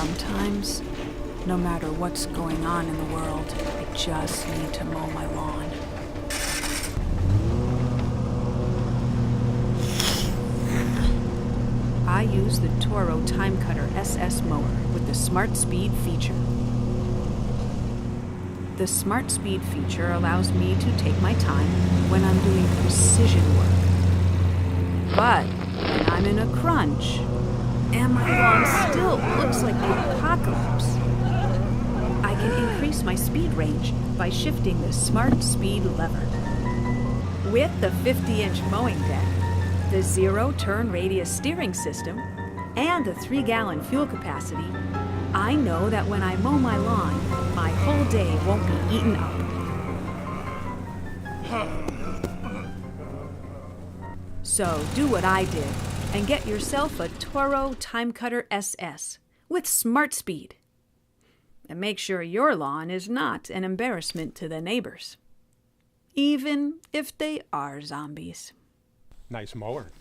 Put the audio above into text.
Sometimes, no matter what's going on in the world, I just need to mow my lawn. I use the Toro Time Cutter SS mower with the Smart Speed feature. The Smart Speed feature allows me to take my time when I'm doing precision work. But when I'm in a crunch, and my lawn still looks like the apocalypse, I can increase my speed range by shifting the Smart Speed lever. With the 50-inch mowing deck, the zero-turn radius steering system, and the 3-gallon fuel capacity, I know that when I mow my lawn, my whole day won't be eaten up. So do what I did and get yourself a Toro Time Cutter SS with Smart Speed. And make sure your lawn is not an embarrassment to the neighbors, even if they are zombies. Nice mower.